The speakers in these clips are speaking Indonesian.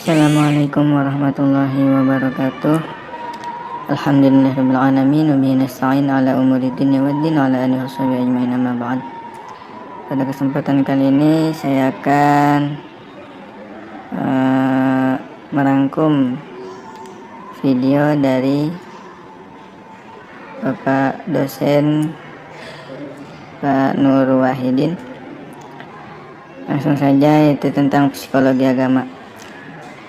Assalamualaikum warahmatullahi wabarakatuh. Alhamdulillahirabbil alamin wa bihi nasta'in ala umuri dunya waddin wa ala alihi washabihi ajmain, amma ba'd. Pada kesempatan kali ini saya akan merangkum video dari Bapak dosen Pak Nur Wahidin. Langsung saja, yaitu tentang psikologi agama.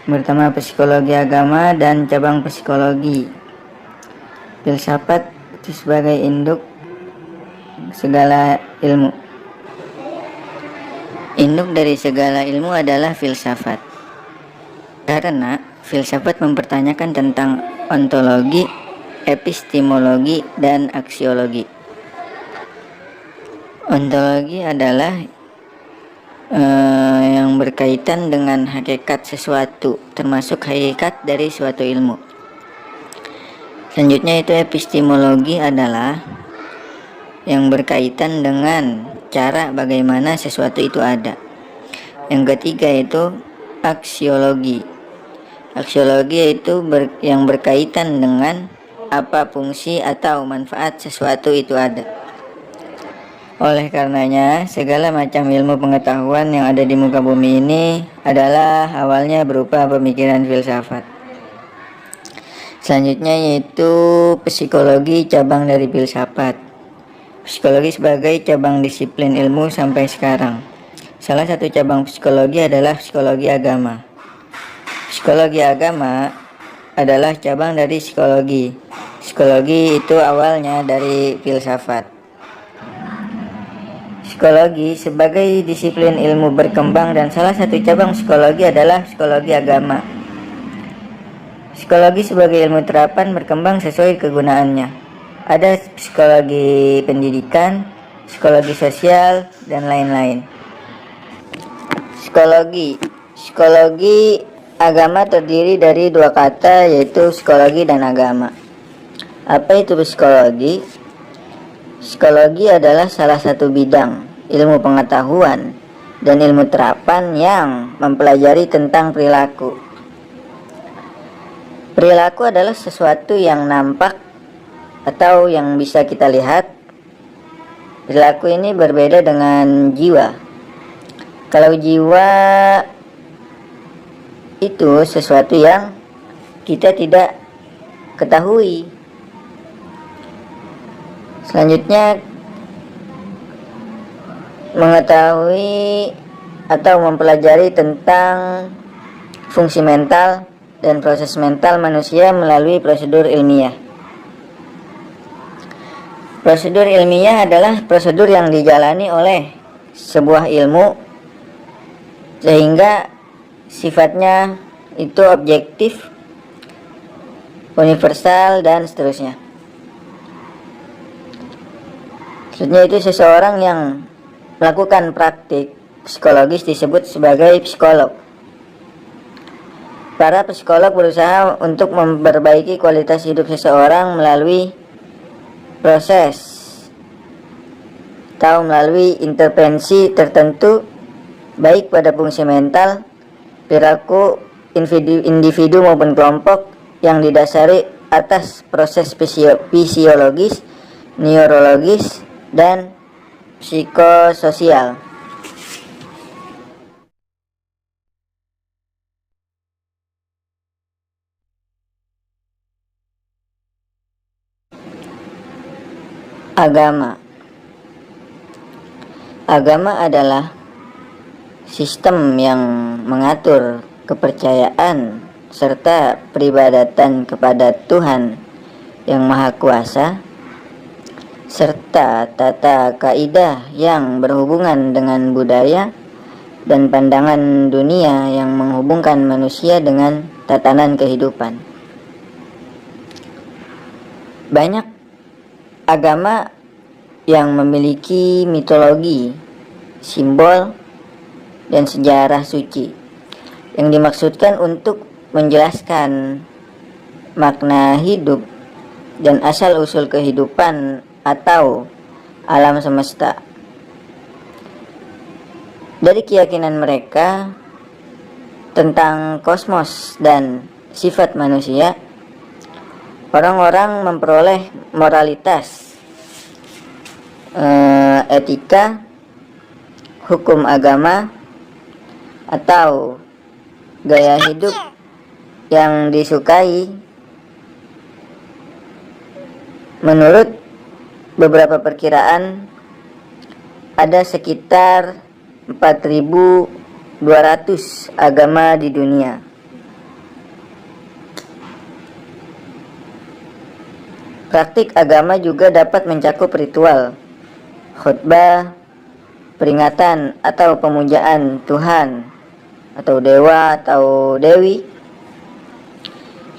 Pertama, psikologi agama dan cabang psikologi. Filsafat itu sebagai induk segala ilmu. Induk dari segala ilmu adalah filsafat, karena filsafat mempertanyakan tentang ontologi, epistemologi, dan aksiologi. Ontologi adalah yang berkaitan dengan hakikat sesuatu, termasuk hakikat dari suatu ilmu. Selanjutnya itu epistemologi adalah yang berkaitan dengan cara bagaimana sesuatu itu ada. Yang ketiga itu aksiologi. Aksiologi itu yang berkaitan dengan apa fungsi atau manfaat sesuatu itu ada. Oleh karenanya, segala macam ilmu pengetahuan yang ada di muka bumi ini adalah awalnya berupa pemikiran filsafat. Selanjutnya yaitu psikologi, cabang dari filsafat. Psikologi sebagai cabang disiplin ilmu sampai sekarang. Salah satu cabang psikologi adalah psikologi agama. Psikologi agama adalah cabang dari psikologi. Psikologi itu awalnya dari filsafat. Psikologi sebagai disiplin ilmu berkembang, dan salah satu cabang psikologi adalah psikologi agama. Psikologi sebagai ilmu terapan berkembang sesuai kegunaannya. Ada psikologi pendidikan, psikologi sosial, dan lain-lain. Psikologi agama terdiri dari dua kata, yaitu psikologi dan agama. Apa itu psikologi? Psikologi adalah salah satu bidang ilmu pengetahuan dan ilmu terapan yang mempelajari tentang perilaku. Perilaku adalah sesuatu yang nampak atau yang bisa kita lihat. Perilaku ini berbeda dengan jiwa. Kalau jiwa itu sesuatu yang kita tidak ketahui. Selanjutnya, mengetahui atau mempelajari tentang fungsi mental dan proses mental manusia melalui prosedur ilmiah. Prosedur ilmiah adalah prosedur yang dijalani oleh sebuah ilmu sehingga sifatnya itu objektif, universal, dan seterusnya. Maksudnya itu seseorang yang melakukan praktik psikologis disebut sebagai psikolog. Para psikolog berusaha untuk memperbaiki kualitas hidup seseorang melalui proses atau melalui intervensi tertentu, baik pada fungsi mental, perilaku individu maupun kelompok, yang didasari atas proses fisiologis, neurologis, dan psikososial. Agama adalah sistem yang mengatur kepercayaan serta peribadatan kepada Tuhan yang Maha Kuasa, serta tata kaidah yang berhubungan dengan budaya dan pandangan dunia yang menghubungkan manusia dengan tatanan kehidupan. Banyak agama yang memiliki mitologi, simbol, dan sejarah suci yang dimaksudkan untuk menjelaskan makna hidup dan asal-usul kehidupan atau alam semesta. Dari keyakinan mereka, tentang kosmos dan sifat manusia, orang-orang memperoleh moralitas, etika, hukum agama, atau gaya hidup yang disukai. Menurut beberapa perkiraan, ada sekitar 4.200 agama di dunia. Praktik agama juga dapat mencakup ritual, khutbah, peringatan atau pemujaan Tuhan atau dewa atau dewi.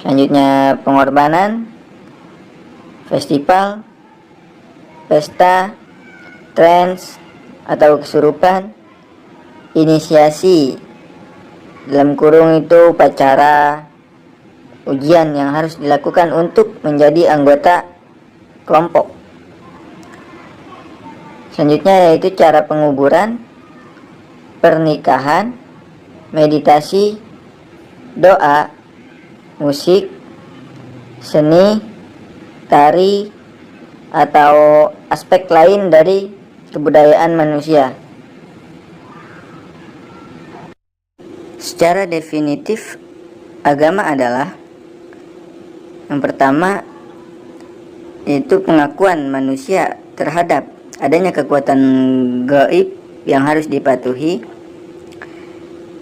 Selanjutnya pengorbanan, festival, pesta, trans atau kesurupan, inisiasi, dalam kurung itu upacara, ujian yang harus dilakukan untuk menjadi anggota kelompok. Selanjutnya yaitu cara penguburan, pernikahan, meditasi, doa, musik, seni, tari, atau aspek lain dari kebudayaan manusia. Secara definitif, agama adalah yang pertama yaitu pengakuan manusia terhadap adanya kekuatan gaib yang harus dipatuhi.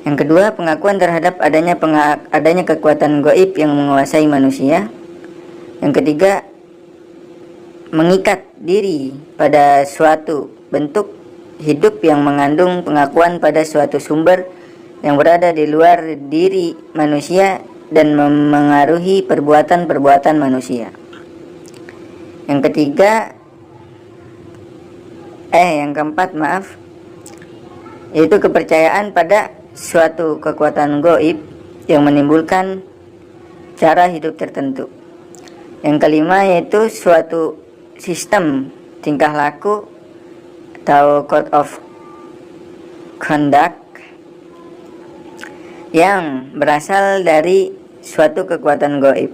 Yang kedua, pengakuan terhadap adanya kekuatan gaib yang menguasai manusia. Yang ketiga, mengikat diri pada suatu bentuk hidup yang mengandung pengakuan pada suatu sumber yang berada di luar diri manusia dan memengaruhi perbuatan-perbuatan manusia. Yang keempat, yaitu kepercayaan pada suatu kekuatan gaib yang menimbulkan cara hidup tertentu. Yang kelima yaitu suatu sistem tingkah laku atau code of conduct yang berasal dari suatu kekuatan gaib.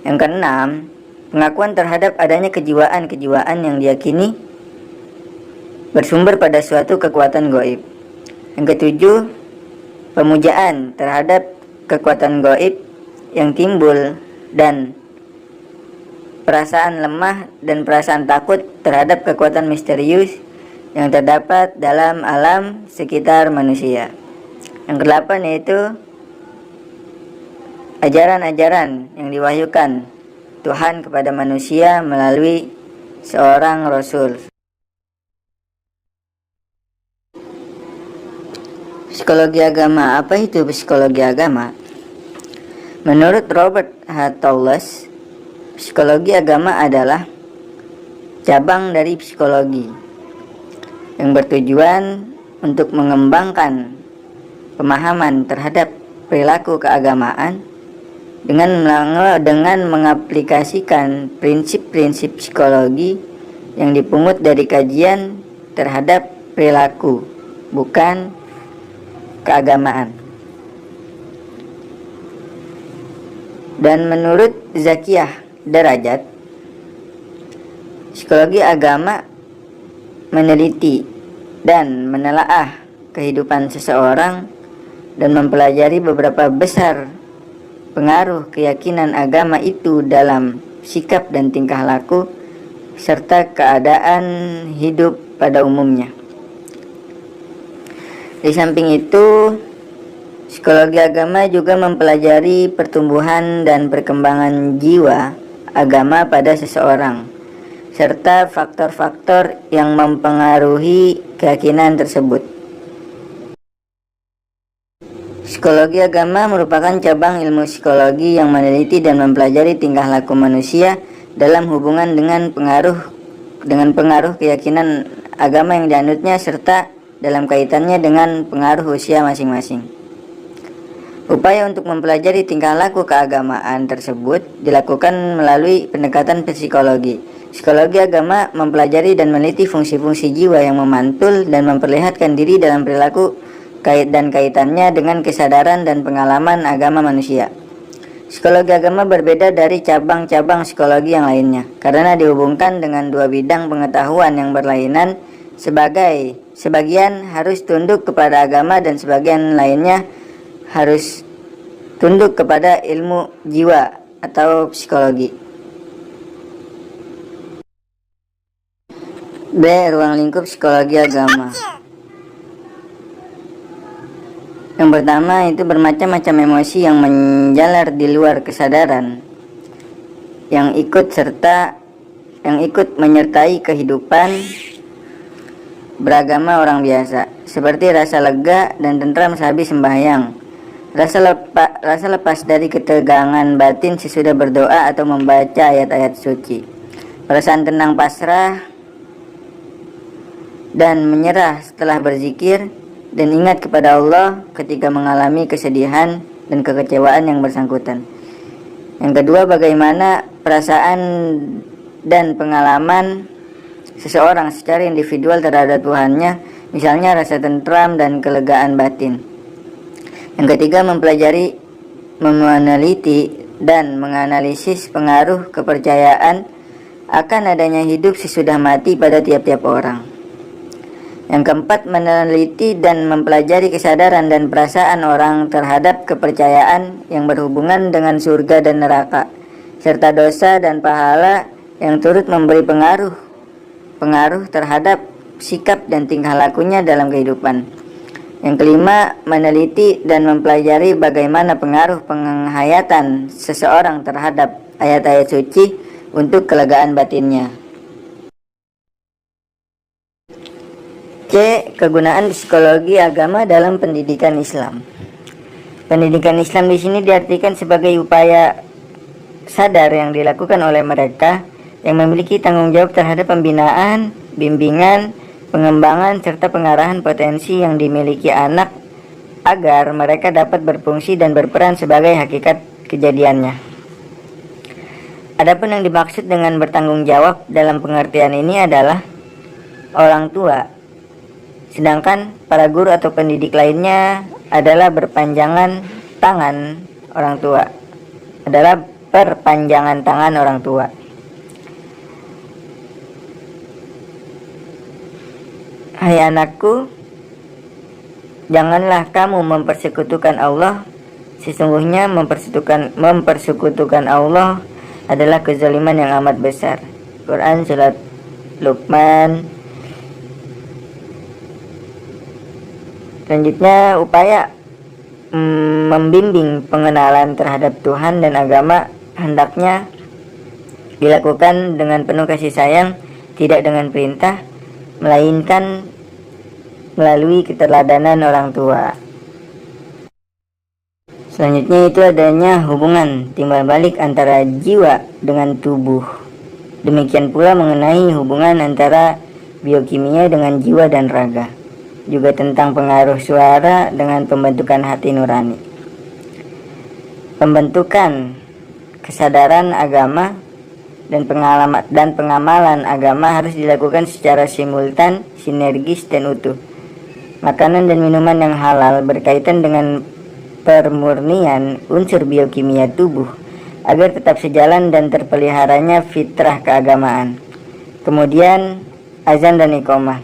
Yang keenam, pengakuan terhadap adanya kejiwaan-kejiwaan yang diyakini bersumber pada suatu kekuatan gaib. Yang ketujuh, pemujaan terhadap kekuatan gaib yang timbul dan perasaan lemah dan perasaan takut terhadap kekuatan misterius yang terdapat dalam alam sekitar manusia. Yang kedelapan yaitu ajaran-ajaran yang diwahyukan Tuhan kepada manusia melalui seorang Rasul. Psikologi agama. Apa itu psikologi agama? Menurut Robert H. Towles, psikologi agama adalah cabang dari psikologi yang bertujuan untuk mengembangkan pemahaman terhadap perilaku keagamaan dengan mengaplikasikan prinsip-prinsip psikologi yang dipungut dari kajian terhadap perilaku, bukan keagamaan. Dan menurut Zakiyah Darajat, psikologi agama meneliti dan menelaah kehidupan seseorang dan mempelajari beberapa besar pengaruh keyakinan agama itu dalam sikap dan tingkah laku serta keadaan hidup pada umumnya. Di samping itu, psikologi agama juga mempelajari pertumbuhan dan perkembangan jiwa agama pada seseorang serta faktor-faktor yang mempengaruhi keyakinan tersebut. Psikologi agama merupakan cabang ilmu psikologi yang meneliti dan mempelajari tingkah laku manusia dalam hubungan dengan pengaruh keyakinan agama yang dianutnya serta dalam kaitannya dengan pengaruh usia masing-masing. Upaya untuk mempelajari tingkah laku keagamaan tersebut dilakukan melalui pendekatan psikologi. Psikologi agama mempelajari dan meneliti fungsi-fungsi jiwa yang memantul dan memperlihatkan diri dalam perilaku kaitannya dengan kesadaran dan pengalaman agama manusia. Psikologi agama berbeda dari cabang-cabang psikologi yang lainnya karena dihubungkan dengan dua bidang pengetahuan yang berlainan. Sebagian harus tunduk kepada agama dan sebagian lainnya harus tunduk kepada ilmu jiwa atau psikologi. B. Ruang lingkup psikologi agama. Yang pertama itu bermacam-macam emosi yang menjalar di luar kesadaran yang ikut menyertai kehidupan beragama orang biasa, seperti rasa lega dan tentram sehabis sembahyang, rasa lepas dari ketegangan batin sesudah berdoa atau membaca ayat-ayat suci, perasaan tenang pasrah dan menyerah setelah berzikir, dan ingat kepada Allah ketika mengalami kesedihan dan kekecewaan yang bersangkutan. Yang kedua, bagaimana perasaan dan pengalaman seseorang secara individual terhadap Tuhannya, misalnya rasa tentram dan kelegaan batin. Yang ketiga, mempelajari, meneliti, dan menganalisis pengaruh kepercayaan akan adanya hidup sesudah mati pada tiap-tiap orang. Yang keempat, meneliti dan mempelajari kesadaran dan perasaan orang terhadap kepercayaan yang berhubungan dengan surga dan neraka, serta dosa dan pahala yang turut memberi pengaruh terhadap sikap dan tingkah lakunya dalam kehidupan. Yang kelima, meneliti dan mempelajari bagaimana pengaruh penghayatan seseorang terhadap ayat-ayat suci untuk kelegaan batinnya. C. Kegunaan psikologi agama dalam pendidikan Islam. Pendidikan Islam di sini diartikan sebagai upaya sadar yang dilakukan oleh mereka yang memiliki tanggung jawab terhadap pembinaan, bimbingan, pengembangan, serta pengarahan potensi yang dimiliki anak agar mereka dapat berfungsi dan berperan sebagai hakikat kejadiannya. Adapun yang dimaksud dengan bertanggung jawab dalam pengertian ini adalah orang tua, sedangkan para guru atau pendidik lainnya adalah perpanjangan tangan orang tua. Hai anakku, janganlah kamu mempersekutukan Allah. Sesungguhnya mempersekutukan Allah adalah kezaliman yang amat besar. Quran Surat Luqman. Selanjutnya, upaya membimbing pengenalan terhadap Tuhan dan agama hendaknya dilakukan dengan penuh kasih sayang, tidak dengan perintah, melainkan melalui keteladanan orang tua. Selanjutnya itu adanya hubungan timbal balik antara jiwa dengan tubuh. Demikian pula mengenai hubungan antara biokimia dengan jiwa dan raga. Juga tentang pengaruh suara dengan pembentukan hati nurani. Pembentukan kesadaran agama dan pengamalan agama harus dilakukan secara simultan, sinergis, dan utuh. Makanan dan minuman yang halal berkaitan dengan pemurnian unsur biokimia tubuh agar tetap sejalan dan terpeliharanya fitrah keagamaan. Kemudian azan dan iqamah,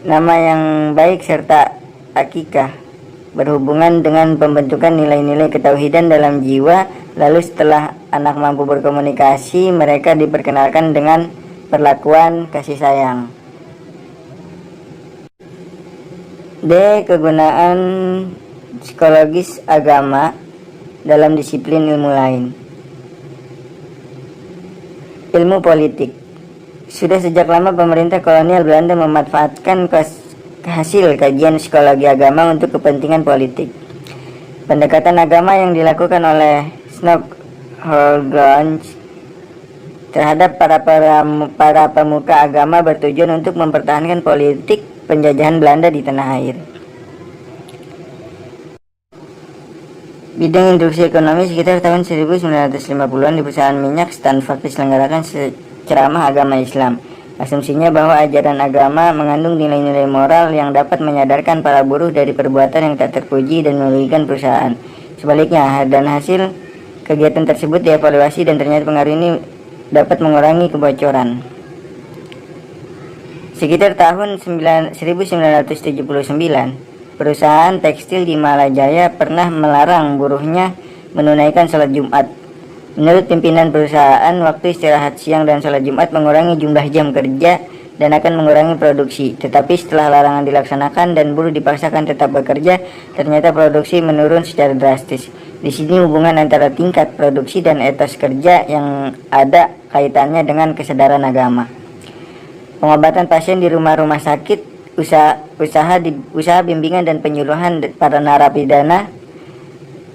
nama yang baik serta akikah berhubungan dengan pembentukan nilai-nilai ketauhidan dalam jiwa. Lalu setelah anak mampu berkomunikasi, mereka diperkenalkan dengan perlakuan kasih sayang. D. Kegunaan psikologis agama dalam disiplin ilmu lain. Ilmu politik. Sudah sejak lama pemerintah kolonial Belanda memanfaatkan hasil kajian psikologi agama untuk kepentingan politik. Pendekatan agama yang dilakukan oleh Snoeck-Hollands terhadap para pemuka agama bertujuan untuk mempertahankan politik penjajahan Belanda di tanah air. Bidang instruksi ekonomi sekitar tahun 1950-an di perusahaan minyak Stanford diselenggarakan ceramah agama Islam Asumsinya bahwa ajaran agama mengandung nilai-nilai moral yang dapat menyadarkan para buruh dari perbuatan yang tak terpuji dan merugikan perusahaan. Sebaliknya, dan hasil kegiatan tersebut dievaluasi dan ternyata pengaruh ini dapat mengurangi kebocoran. Sekitar tahun 1979, perusahaan tekstil di Malajaya pernah melarang buruhnya menunaikan sholat Jumat. Menurut pimpinan perusahaan, waktu istirahat siang dan sholat Jumat mengurangi jumlah jam kerja dan akan mengurangi produksi. Tetapi setelah larangan dilaksanakan dan buruh dipaksakan tetap bekerja, ternyata produksi menurun secara drastis. Di sini hubungan antara tingkat produksi dan etos kerja yang ada kaitannya dengan kesadaran agama. Pengobatan pasien di rumah-rumah sakit, usaha bimbingan dan penyuluhan para narapidana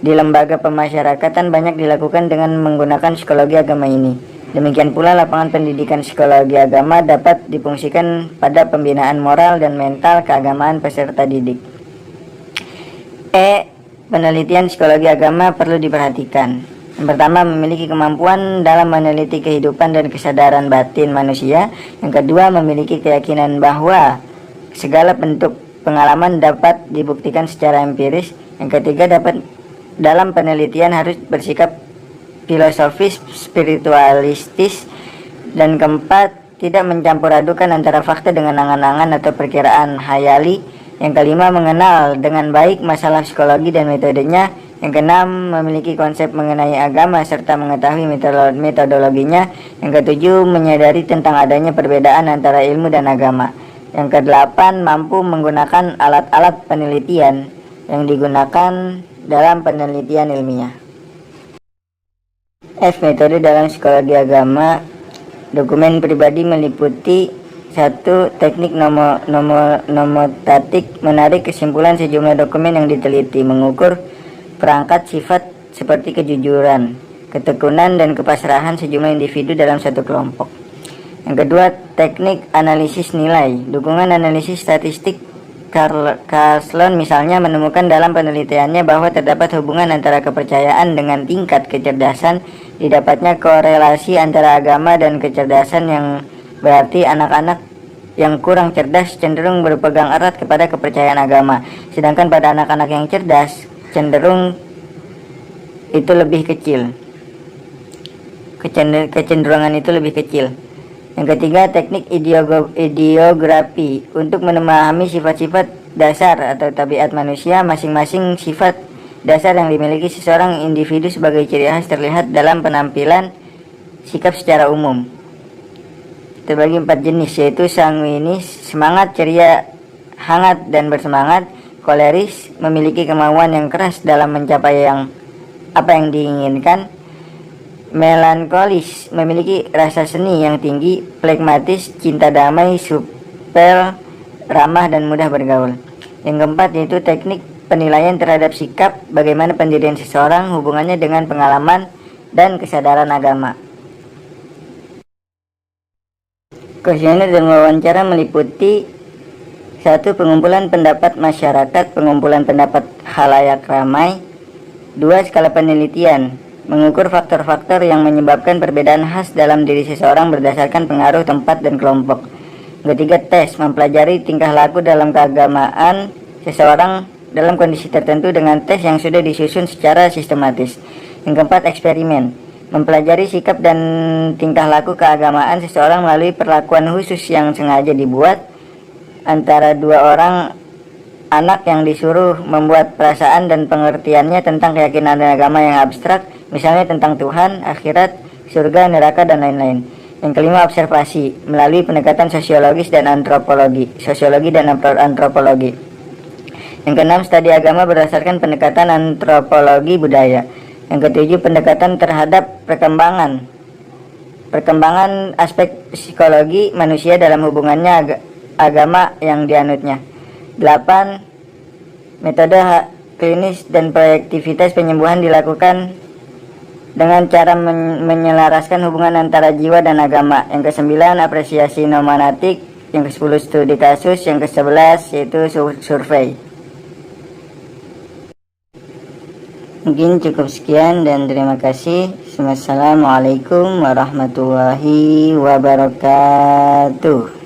di lembaga pemasyarakatan banyak dilakukan dengan menggunakan psikologi agama ini. Demikian pula lapangan pendidikan psikologi agama dapat difungsikan pada pembinaan moral dan mental keagamaan peserta didik. Penelitian psikologi agama perlu diperhatikan. Yang pertama, memiliki kemampuan dalam meneliti kehidupan dan kesadaran batin manusia. Yang kedua, memiliki keyakinan bahwa segala bentuk pengalaman dapat dibuktikan secara empiris. Yang ketiga, dalam penelitian harus bersikap filosofis, spiritualistis. Dan keempat, tidak mencampur adukan antara fakta dengan angan-angan atau perkiraan hayali. Yang kelima, mengenal dengan baik masalah psikologi dan metodenya. Yang keenam, memiliki konsep mengenai agama serta mengetahui metodologinya. Yang ketujuh, menyadari tentang adanya perbedaan antara ilmu dan agama. Yang kedelapan, mampu menggunakan alat-alat penelitian yang digunakan dalam penelitian ilmiah. Metode dalam psikologi agama. Dokumen pribadi meliputi 1. Teknik nomotatik, menarik kesimpulan sejumlah dokumen yang diteliti, mengukur perangkat sifat seperti kejujuran, ketekunan, dan kepasrahan sejumlah individu dalam satu kelompok. Yang kedua, teknik analisis nilai. Dukungan analisis statistik. Carlson misalnya menemukan dalam penelitiannya bahwa terdapat hubungan antara kepercayaan dengan tingkat kecerdasan. Didapatnya korelasi antara agama dan kecerdasan, yang berarti anak-anak yang kurang cerdas cenderung berpegang erat kepada kepercayaan agama, sedangkan pada anak-anak yang cerdas cenderung itu lebih kecil. Kecenderungan itu lebih kecil. Yang ketiga, teknik ideografi. Untuk memahami sifat-sifat dasar atau tabiat manusia, masing-masing sifat dasar yang dimiliki seseorang individu sebagai ciri khas terlihat dalam penampilan sikap secara umum. Terbagi 4 jenis, yaitu sanguinis, semangat, ceria, hangat dan bersemangat. Koleris, memiliki kemauan yang keras dalam mencapai apa yang diinginkan. Melankolis, memiliki rasa seni yang tinggi. Flegmatis, cinta damai, supel, ramah dan mudah bergaul. Yang keempat yaitu teknik penilaian terhadap sikap, bagaimana pendirian seseorang, hubungannya dengan pengalaman dan kesadaran agama. Kuesioner dan wawancara meliputi 1. Pengumpulan pendapat masyarakat, pengumpulan pendapat khalayak ramai. 2. Skala penelitian, mengukur faktor-faktor yang menyebabkan perbedaan khas dalam diri seseorang berdasarkan pengaruh tempat dan kelompok. Ketiga, tes, mempelajari tingkah laku dalam keagamaan seseorang dalam kondisi tertentu dengan tes yang sudah disusun secara sistematis. Yang keempat, eksperimen, mempelajari sikap dan tingkah laku keagamaan seseorang melalui perlakuan khusus yang sengaja dibuat antara dua orang anak yang disuruh membuat perasaan dan pengertiannya tentang keyakinan dan agama yang abstrak, misalnya tentang Tuhan, akhirat, surga, neraka, dan lain-lain. Yang kelima, observasi melalui pendekatan sosiologis dan antropologi. Yang keenam, studi agama berdasarkan pendekatan antropologi budaya. Yang ketujuh, pendekatan terhadap perkembangan aspek psikologi manusia dalam hubungannya agama yang dianutnya. 8. Metode klinis dan proyektivitas penyembuhan dilakukan dengan cara menyelaraskan hubungan antara jiwa dan agama. Yang ke-9, apresiasi nomonatik. Yang ke-10, studi kasus. Yang ke-11 yaitu survei. Mungkin cukup sekian dan terima kasih. Wassalamualaikum warahmatullahi wabarakatuh.